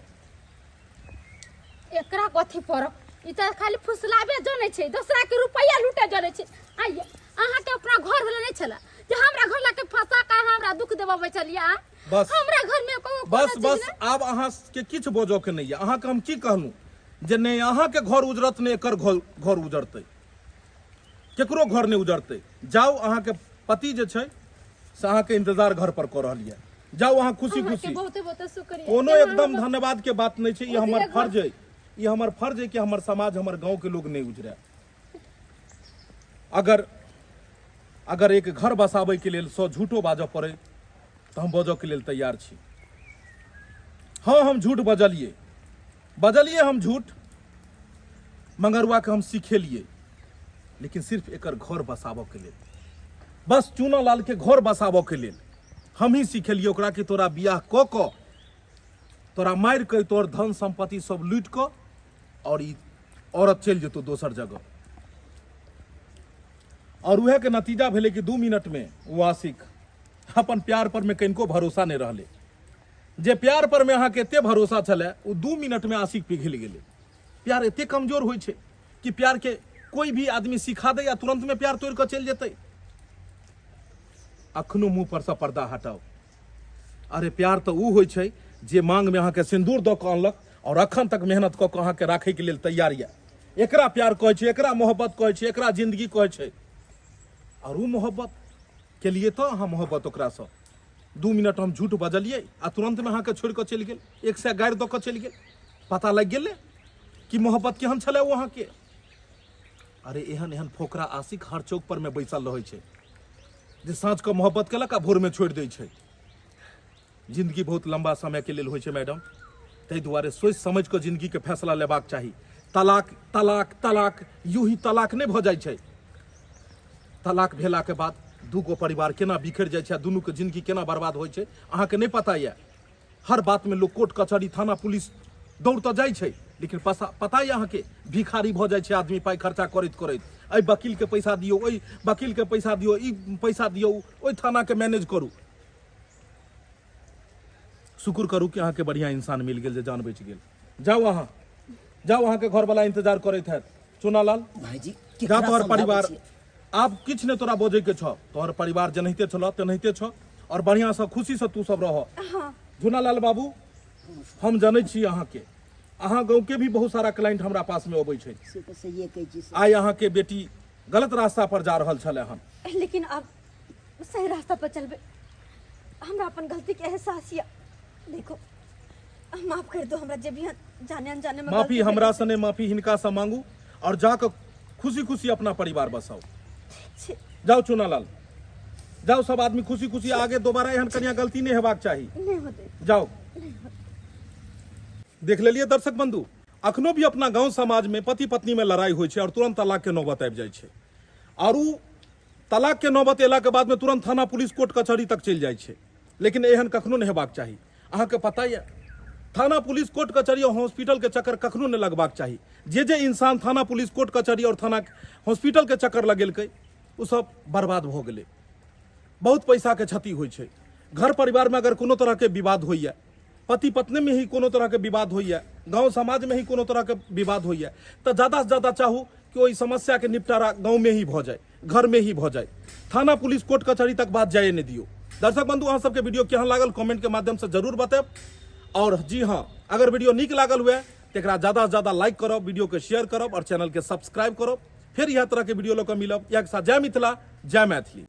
एकरा कथी फरक? ई त खाली फुसलाबे जनै छै, दूसरा के रुपया लूटे जनै छै। आइए अहाँ के अपना घर वाला नहीं छला जे हमरा घर लाके फंसा का हमरा दुख देबे चलिया। बस हमरा घर में को बस बस आब अहाँ के किछ बोझो के नहीं है। अहाँ के हम की कहलू जे नहीं अहाँ के घर उजरत ने एकर घर उजरते, केकरो घर नहीं उजरते। जाओ अहाँ के पति जे छै से अहाँ के इंतजार घर पर कर रहल है। जाओ अहाँ खुशी खुशी, बहुते बहुते शुक्रिया। कोनो एकदम धन्यवाद के बात नहीं छै। ये हमर फर्ज है, ये हमर फर्ज है कि हमर समाज हमर गांव के लोग नहीं उजरे। अगर एक घर बसाबै के लेल 100 झूठो बाजऽ पड़े तो हम बाजऽ के लेल तैयार छी। हाँ हम झूठ बजलिए हम झूठ मंगरुआ के हम सिखेलिए, लेकिन सिर्फ एकर घर बसाबऽ के लेल, बस चूना लाल के घर बसाबऽ के लेल हम ही सिखेलिए ओकरा कि तोरा बियाह क क तोरा मारि के तोर धन संपत्ति सब लूट क और ई औरत चल जेतो दोसर जगह। और उहे के नतीजा भेले कि 2 मिनट में वो आशिक अपन प्यार पर में कनको भरोसा नहीं रहले। जे प्यार पर में अहाँ के एते भरोसा छले वो 2 मिनट में आशिक पिघल गेले। प्यार एते कमजोर होइ छै कि प्यार के कोई भी आदमी सिखा दे या तुरंत में प्यार तोड़ कर चल जेतै। अखनो मुंह पर से पर्दा हटाओ। अरे प्यार तो ऊ होइ छै जे मांग में अहाँ के सिंदूर द के अनलक और अखन तक मेहनत क के अहाँ के राखे के लेल तैयार या। एकरा प्यार कहै छै, एकरा मोहब्बत कहै छै, एकरा जिंदगी कहै छै। और ऊ मोहब्बत के लिए तो अहाँ मोहब्बत ओकरा से 2 मिनट हम झूठ बजलिए आ तुरंत में अहाँ के छोड़ के चल गेल, 100 गारि द के चल गेल। पता लग गेले कि मोहब्बत केहन छले वो अहाँ के। अरे एहन एहन फोकरा आशिक हर चौक पर में बैसल रहे छै जे साँझ के मोहब्बत केलक आ भोर में छोड़ दै छै। जिंदगी बहुत लंबा समय के लेल होइ छै मैडम, ताहि दुआरे सोच समझ के जिंदगी के फैसला लेबाक चाही। तलाक तलाक तलाक यूं ही तलाक नहीं भ जाइ छै। तलाक भेला के बाद दूगो परिवार केना बिखर जाइ छै, दुनू के जिंदगी केना बर्बाद होइ छै अहाँ के नहीं पता ये। हर बात में लोग कोर्ट कचहरी थाना पुलिस दौड़ तो जाइ छै, लेकिन पता ये अहाँ के भिखारी भ जाइ छै आदमी पाई खर्चा करैत करैत। एहि वकील के पैसा दियो, ओहि वकील के पैसा दियो, ई पैसा दियो, ओहि थाना के मैनेज करू। शुक्र करू कि अहाँ के बढ़िया इंसान मिल गेल जे जान बच गेल। जाओ अहाँ के घर वाला इंतजार करैत है। चुनालाल भाईजी जा तोहर परिवार आब किछ ने तोरा बोझे के छ। तोहर परिवार जनहिते छल तेनाहिते छ और बढ़िया से खुशी से तू सब रह। झुनालाल बाबू हम जानै छी अहाँ के, अहाँ गाँव के भी बहुत सारा क्लाइंट हमरा पास में अबै छै। आइ अहाँ के बेटी गलत रास्ता पर जा रहल छले हन, लेकिन अब सही रास्ता पर चलबे। हमरा अपन गलती के एहसास या। देखो माफ कर दो हमरा जे भी जाने अनजाने में माफी हमरा सने माफी हिनका से मांगू और जाकर खुशी खुशी अपना परिवार बसाओ। जाओ चुनालाल जाओ, सब आदमी खुशी खुशी आगे। दोबारा एहन कनिया गलती नहीं हेबाक चाही। नहीं होते। जाओ। देख लेलिए दर्शक बंधु, अखनो भी अपना गांव समाज में पति पत्नी में लड़ाई होइ छै और तुरंत तलाक के नौबत आबि जाइ छै। और उ तलाक के नौबत एला के बाद में तुरंत थाना पुलिस कोर्ट कचहरी तक चलि जाइ छै। लेकिन एहन कखनो नहीं हेबाक चाही। अहाँ के पता ये थाना पुलिस कोर्ट कचहरी और हॉस्पिटल के चक्कर कखनो नहीं लगबाक चाही। जे इंसान थाना पुलिस कोर्ट कचहरी और थाना हॉस्पिटल के चक्कर लगेलकै उ सब बर्बाद भ गेलै। बहुत पैसा के क्षति होइ छै। घर परिवार में अगर कोनो तरह के विवाद होइए, पति पत्नी में ही कोनो तरह के विवाद होइए, गांव समाज में ही कोनो तरह के विवाद होइए, तो ज्यादा से ज्यादा चाहू कि ओहि समस्या के निपटारा गांव में ही भ जाए, घर में ही भ जाए। थाना पुलिस कोर्ट कचहरी तक बात जाए नहीं दियो। दर्शक बंधु अहाँ सबके वीडियो केहन लागल कमेंट के माध्यम से जरूर बताएब। और जी हाँ, अगर वीडियो नीक लागल हुए तो ज्यादा से ज्यादा लाइक करब, वीडियो के शेयर करब और चैनल के सब्सक्राइब करब। फिर यह तरह के वीडियो लोग मिलब। एक साथ जय मिथिला, जय मैथिली।